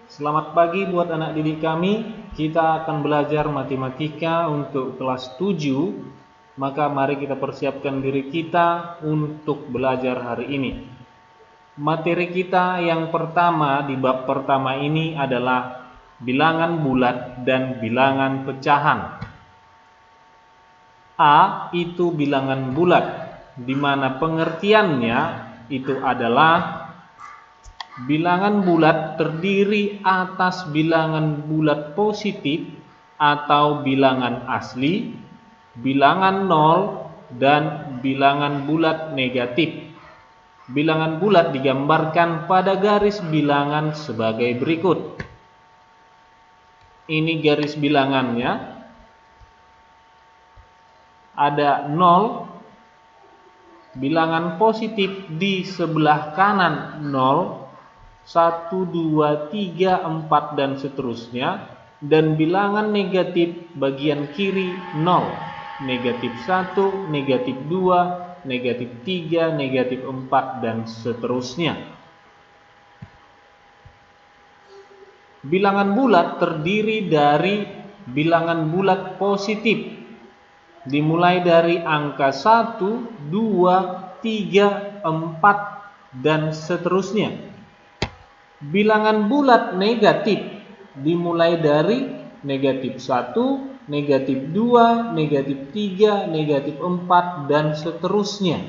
Selamat pagi buat anak didik kami. Kita akan belajar matematika untuk kelas 7. Maka mari kita persiapkan diri kita untuk belajar hari ini. Materi kita yang pertama di bab pertama ini adalah bilangan bulat dan bilangan pecahan. A itu bilangan bulat, di mana pengertiannya itu adalah bilangan bulat terdiri atas bilangan bulat positif atau bilangan asli, bilangan nol, dan bilangan bulat negatif. Bilangan bulat digambarkan pada garis bilangan sebagai berikut. Ini garis bilangannya. Ada 0, bilangan positif di sebelah kanan 0, 1, 2, 3, 4 dan seterusnya, dan bilangan negatif bagian kiri 0, negatif 1, negatif 2, negatif 3, negatif 4 dan seterusnya. Bilangan bulat terdiri dari bilangan bulat positif, dimulai dari angka 1, 2, 3, 4 dan seterusnya. Bilangan bulat negatif dimulai dari negatif 1, negatif 2, negatif 3, negatif 4 dan seterusnya,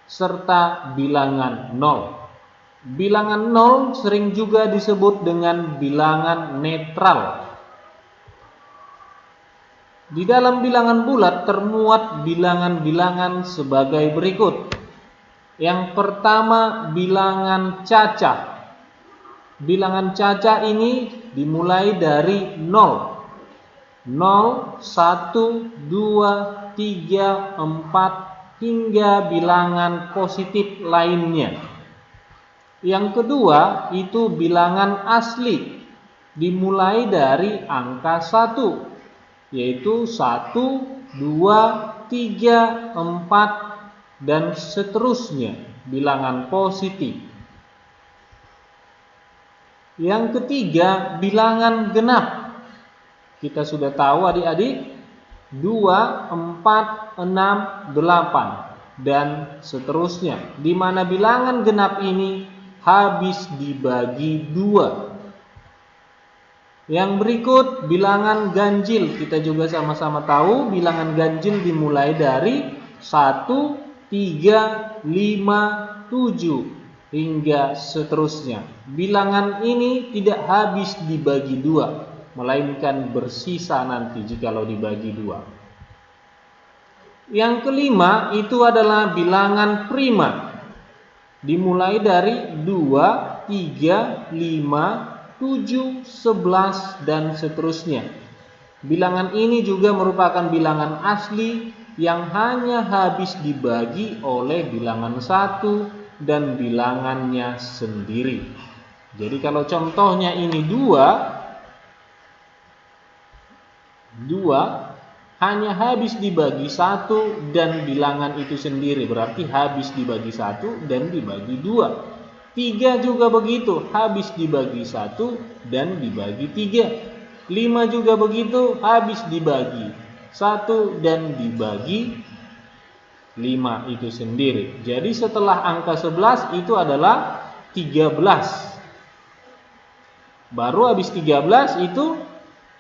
serta bilangan 0. Bilangan 0 sering juga disebut dengan bilangan netral. Di dalam bilangan bulat termuat bilangan-bilangan sebagai berikut. Yang pertama, bilangan cacah. Bilangan cacah ini dimulai dari 0, 0, 1, 2, 3, 4 hingga bilangan positif lainnya. Yang kedua itu bilangan asli, dimulai dari angka 1, yaitu 1, 2, 3, 4 dan seterusnya, bilangan positif. Yang ketiga, bilangan genap. Kita sudah tahu adik-adik, 2, 4, 6, 8 dan seterusnya, di mana bilangan genap ini habis dibagi 2. Yang berikut bilangan ganjil. Kita juga sama-sama tahu bilangan ganjil dimulai dari 1, 3, 5, 7 hingga seterusnya. Bilangan ini tidak habis dibagi 2, melainkan bersisa nanti jikalau dibagi 2. Yang kelima itu adalah bilangan prima, dimulai dari 2, 3, 5, 7, 11 dan seterusnya. Bilangan ini juga merupakan bilangan asli yang hanya habis dibagi oleh bilangan 1 dan bilangannya sendiri. Jadi kalau contohnya ini 2 hanya habis dibagi 1 dan bilangan itu sendiri, berarti habis dibagi 1 dan dibagi 2. 3 juga begitu, habis dibagi 1 dan dibagi 3. 5 juga begitu, habis dibagi 1 dan dibagi 5 itu sendiri. Jadi setelah angka 11 itu adalah 13. Baru habis 13 itu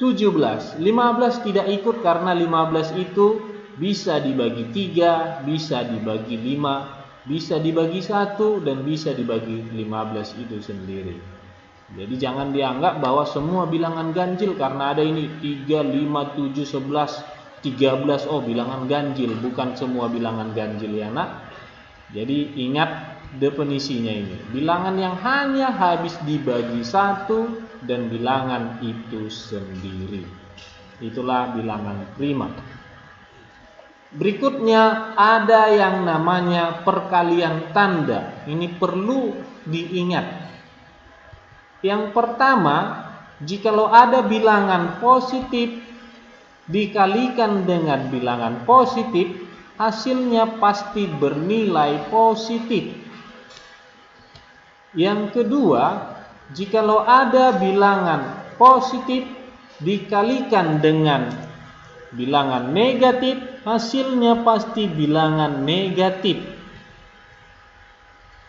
17. 15 tidak ikut karena 15 itu bisa dibagi 3, bisa dibagi 5, bisa dibagi 1 dan bisa dibagi 15 itu sendiri. Jadi jangan dianggap bahwa semua bilangan ganjil karena ada ini 3, 5, 7, 11 13, oh bilangan ganjil. Bukan semua bilangan ganjil ya nak. Jadi ingat definisinya ini. Bilangan yang hanya habis dibagi 1 dan bilangan itu sendiri. Itulah bilangan prima. Berikutnya ada yang namanya perkalian tanda. Ini perlu diingat. Yang pertama, jikalau ada bilangan positif dikalikan dengan bilangan positif, hasilnya pasti bernilai positif. Yang kedua, jikalau ada bilangan positif dikalikan dengan bilangan negatif, hasilnya pasti bilangan negatif.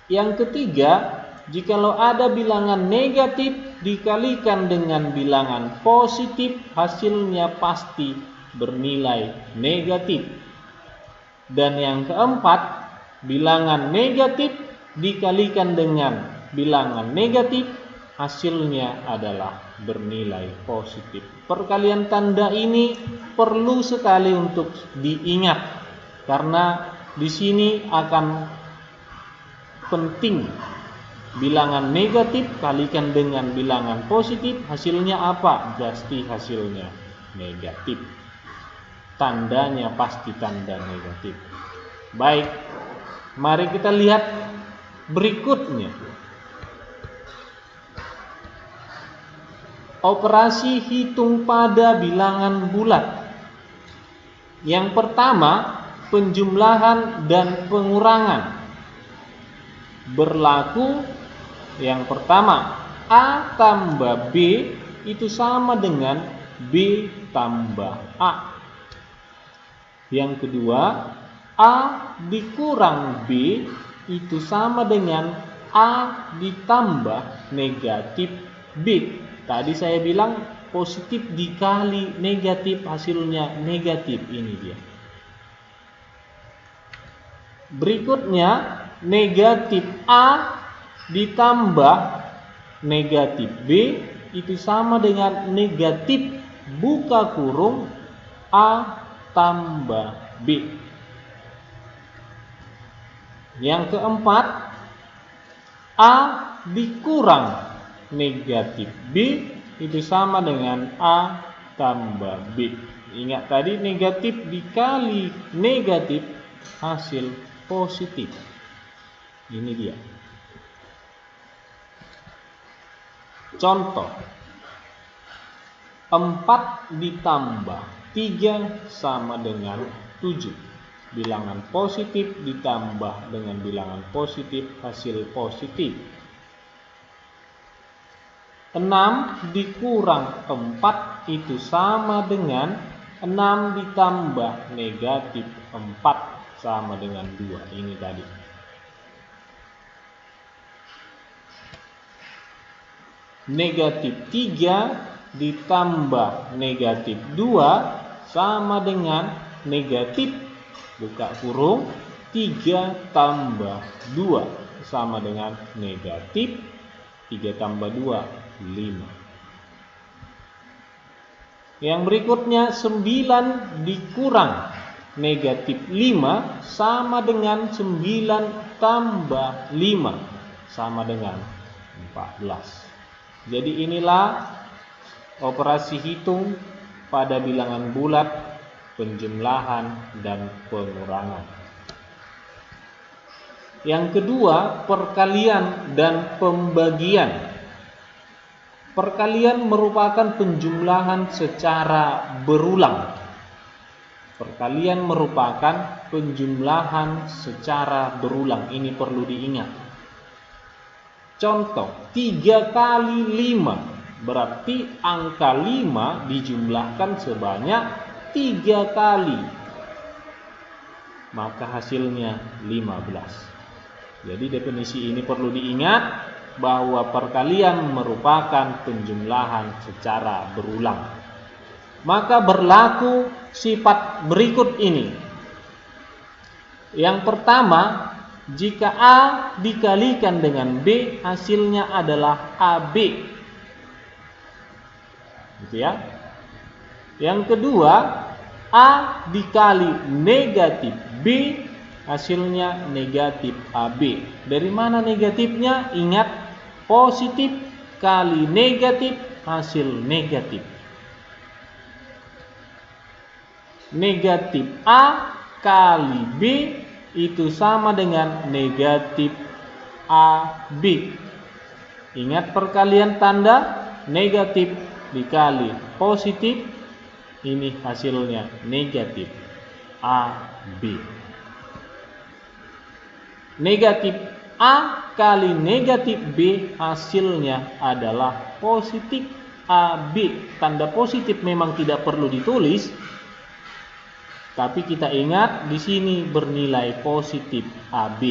Yang ketiga, jikalau ada bilangan negatif dikalikan dengan bilangan positif, hasilnya pasti bernilai negatif. Dan yang keempat, bilangan negatif dikalikan dengan bilangan negatif, hasilnya adalah bernilai positif. Perkalian tanda ini perlu sekali untuk diingat, karena di sini akan penting. Bilangan negatif kalikan dengan bilangan positif, hasilnya apa? Pasti hasilnya negatif. Tandanya pasti tanda negatif. Baik, mari kita lihat berikutnya. Operasi hitung pada bilangan bulat. Yang pertama, penjumlahan dan pengurangan. Berlaku yang pertama, A tambah B itu sama dengan B tambah A. Yang kedua, A dikurang B itu sama dengan A ditambah negatif B. Tadi saya bilang positif dikali negatif, hasilnya negatif. Ini dia. Berikutnya, negatif A ditambah negatif B itu sama dengan negatif buka kurung A tambah B. Yang keempat, A dikurang negatif B itu sama dengan A tambah B. Ingat tadi negatif dikali negatif, hasil positif. Ini dia. Contoh, 4 ditambah 3 sama dengan 7. Bilangan positif ditambah dengan bilangan positif, hasil positif. 6 dikurang 4 itu sama dengan 6 ditambah negatif 4 sama dengan 2. Ini tadi. Negatif 3 ditambah negatif 2 sama dengan negatif buka kurung 3 tambah 2 sama dengan negatif 3 tambah 2 5. Yang berikutnya, 9 dikurang negatif 5 sama dengan 9 tambah 5 sama dengan 14. Jadi inilah operasi hitung pada bilangan bulat, penjumlahan dan pengurangan. Yang kedua, perkalian dan pembagian. Perkalian merupakan penjumlahan secara berulang. Perkalian merupakan penjumlahan secara berulang. Ini perlu diingat. Contoh, 3 kali 5 berarti angka 5 dijumlahkan sebanyak 3 kali, maka hasilnya 15. Jadi definisi ini perlu diingat, bahwa perkalian merupakan penjumlahan secara berulang. Maka berlaku sifat berikut ini. Yang pertama, jika A dikalikan dengan B, hasilnya adalah AB. Gitu ya. Yang kedua, A dikali negatif B, hasilnya negatif AB. Dari mana negatifnya? Ingat, positif kali negatif, hasil negatif. Negatif A kali B itu sama dengan negatif AB. Ingat perkalian tanda, negatif dikali positif, ini hasilnya negatif AB. Negatif A kali negatif B hasilnya adalah positif AB. Tanda positif memang tidak perlu ditulis, tapi kita ingat di sini bernilai positif AB.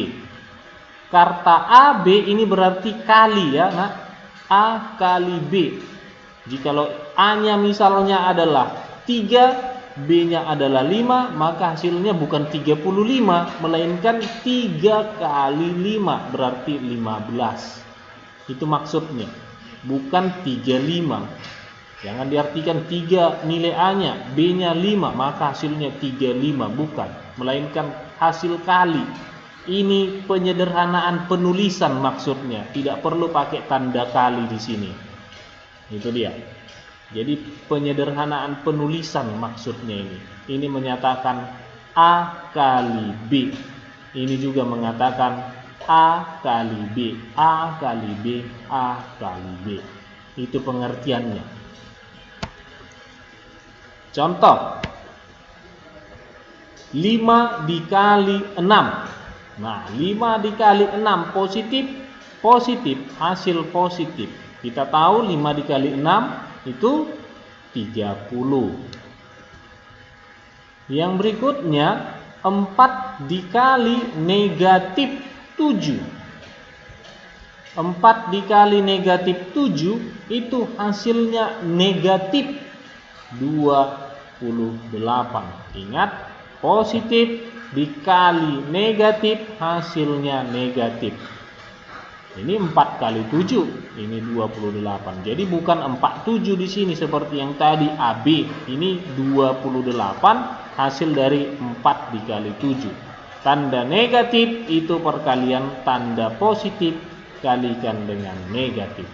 Kata AB ini berarti kali ya, nah, A kali B. Jikalau A-nya misalnya adalah 3, B-nya adalah 5, maka hasilnya bukan 35, melainkan 3 kali 5, berarti 15. Itu maksudnya, bukan 35. Jangan diartikan 3 nilai A-nya, B-nya 5, maka hasilnya 35, bukan. Melainkan hasil kali. Ini penyederhanaan penulisan maksudnya, tidak perlu pakai tanda kali di sini. Itu dia. Jadi penyederhanaan penulisan maksudnya ini. Ini menyatakan A kali B. Ini juga mengatakan A kali B, A kali B, A kali B. Itu pengertiannya. Contoh 5 dikali 6. Nah, 5 dikali 6 positif, positif, hasil positif. Kita tahu 5 dikali 6 itu 30. Yang berikutnya 4 dikali negatif 7. 4 dikali negatif 7 itu hasilnya negatif 28. Ingat, positif dikali negatif hasilnya negatif. Ini 4 kali 7, ini 28. Jadi bukan 47 di sini seperti yang tadi AB. Ini 28 hasil dari 4 dikali 7. Tanda negatif itu perkalian tanda positif kalikan dengan negatif.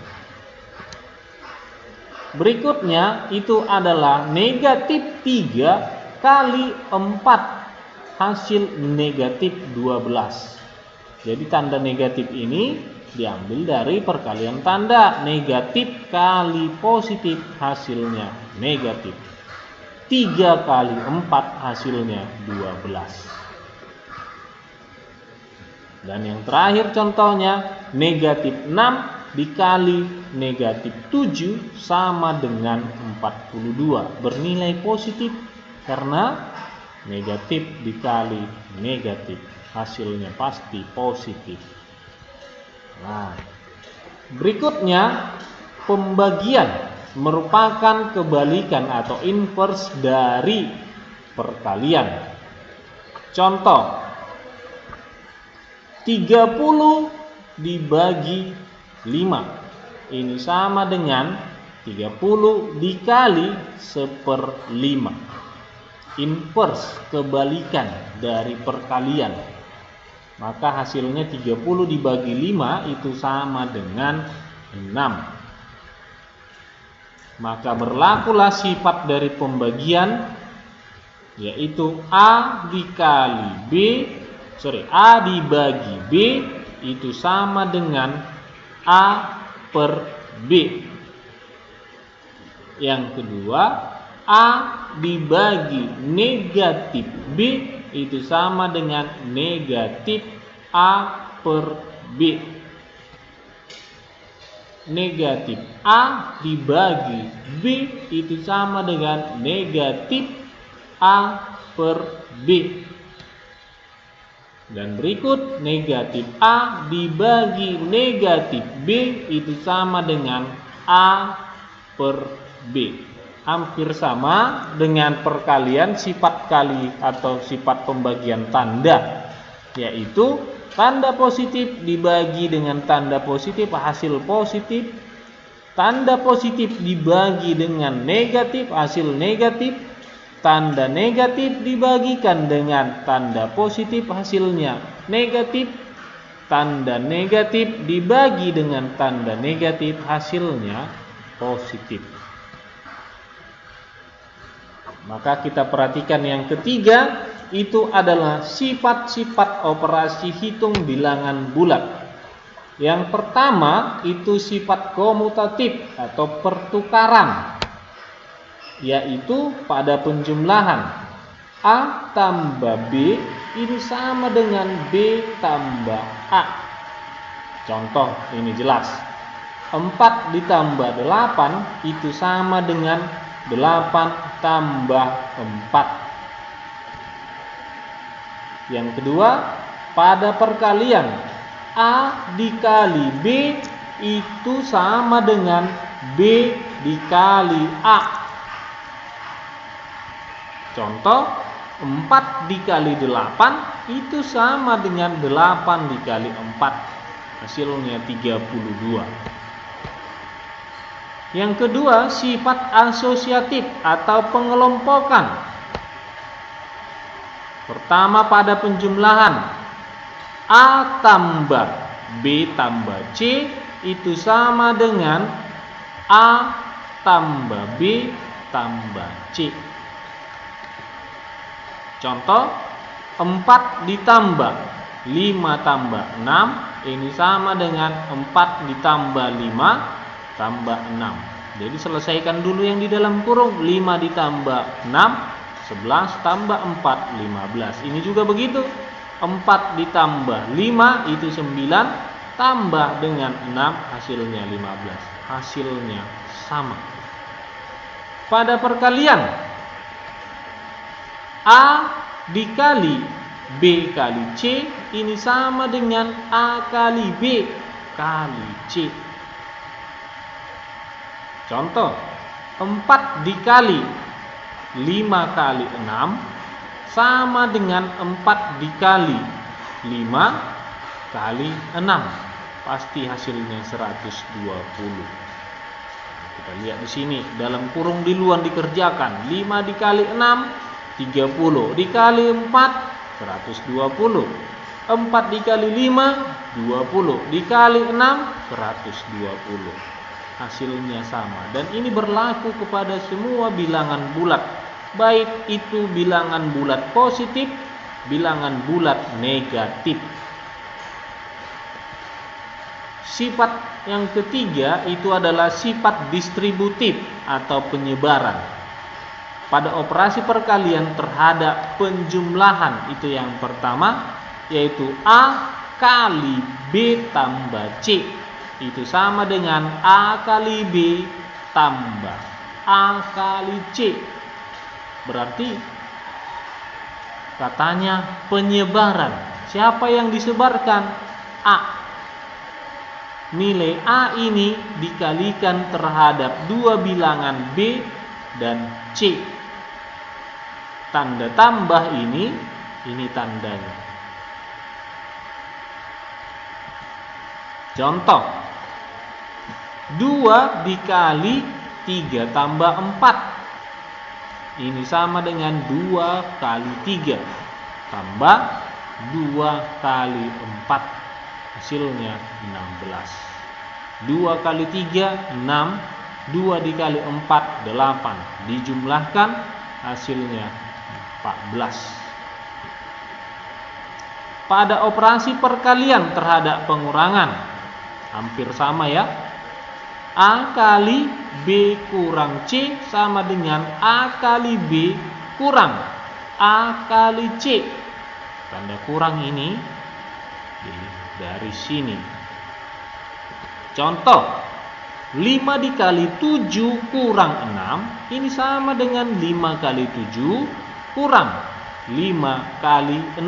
Berikutnya itu adalah negatif 3 kali 4 hasil negatif 12. Jadi tanda negatif ini diambil dari perkalian tanda, negatif kali positif hasilnya negatif. 3 kali 4 hasilnya 12. Dan yang terakhir contohnya negatif 6 dikali negatif 7 sama dengan 42. Bernilai positif karena negatif dikali negatif hasilnya pasti positif. Nah, berikutnya pembagian merupakan kebalikan atau inverse dari perkalian. Contoh 30 dibagi 5. Ini sama dengan 30 dikali 1/5. Inverse, kebalikan dari perkalian. Maka hasilnya 30 dibagi 5 itu sama dengan 6. Maka berlakulah sifat dari pembagian, yaitu A dibagi B itu sama dengan A per B. Yang kedua, A dibagi negatif B itu sama dengan negatif A per B. Negatif A dibagi B itu sama dengan negatif A per B. Dan berikut negatif A dibagi negatif B itu sama dengan A per B. Hampir sama dengan perkalian sifat kali atau sifat pembagian tanda, yaitu tanda positif dibagi dengan tanda positif hasil positif, tanda positif dibagi dengan negatif hasil negatif, tanda negatif dibagikan dengan tanda positif hasilnya negatif, tanda negatif dibagi dengan tanda negatif hasilnya positif. Maka kita perhatikan yang ketiga, itu adalah sifat-sifat operasi hitung bilangan bulat. Yang pertama itu sifat komutatif atau pertukaran, yaitu pada penjumlahan A tambah B ini sama dengan B tambah A. Contoh ini jelas. 4 ditambah 8 itu sama dengan 8 tambah 4. Yang kedua, pada perkalian A dikali B itu sama dengan B dikali A. Contoh, 4 dikali 8 itu sama dengan 8 dikali 4. Hasilnya 32. Yang kedua, sifat asosiatif atau pengelompokan. Pertama, pada penjumlahan A tambah B tambah C itu sama dengan A tambah B tambah C. Contoh, 4 ditambah 5 tambah 6 ini sama dengan 4 ditambah 5 tambah 6. Jadi selesaikan dulu yang di dalam kurung. 5 ditambah 6 11 tambah 4 15. Ini juga begitu. 4 ditambah 5 itu 9 tambah dengan 6 hasilnya 15. Hasilnya sama. Pada perkalian A dikali B kali C ini sama dengan A kali B kali C. Contoh, 4 dikali 5 kali 6 sama dengan 4 dikali 5 kali 6. Pasti hasilnya 120. Kita lihat di sini, dalam kurung di luar dikerjakan. 5 dikali 6 30 dikali 4 120. 4 dikali 5 20 dikali 6 120. Hasilnya sama, dan ini berlaku kepada semua bilangan bulat, baik itu bilangan bulat positif, bilangan bulat negatif. Sifat yang ketiga itu adalah sifat distributif atau penyebaran. Pada operasi perkalian terhadap penjumlahan itu yang pertama, yaitu A kali B tambah C itu sama dengan A kali B tambah A kali C. Berarti katanya penyebaran. Siapa yang disebarkan? A. Nilai A ini dikalikan terhadap dua bilangan B dan C. Tanda tambah ini tandanya. Contoh, 2 dikali 3 tambah 4 ini sama dengan 2 kali 3 tambah 2 kali 4, hasilnya 16. 2 kali 3 6, 2 dikali 4 8, dijumlahkan hasilnya 14. Pada operasi perkalian terhadap pengurangan hampir sama ya. A kali B kurang C sama dengan A kali B kurang A kali C. Tanda kurang ini dari sini. Contoh, 5 dikali 7 kurang 6 ini sama dengan 5 kali 7 kurang 5 kali 6.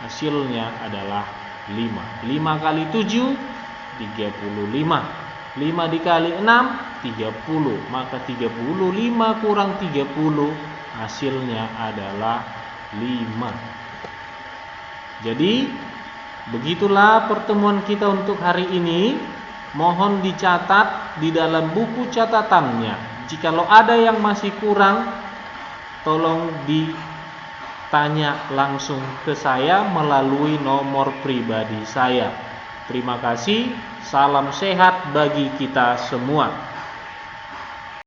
Hasilnya adalah 5. 5 kali 7 35. 5 dikali 6 30. Maka 35 kurang 30 hasilnya adalah 5. Jadi begitulah pertemuan kita untuk hari ini. Mohon dicatat di dalam buku catatannya. Jikalau ada yang masih kurang, tolong ditanya langsung ke saya melalui nomor pribadi saya. Terima kasih. Salam sehat bagi kita semua.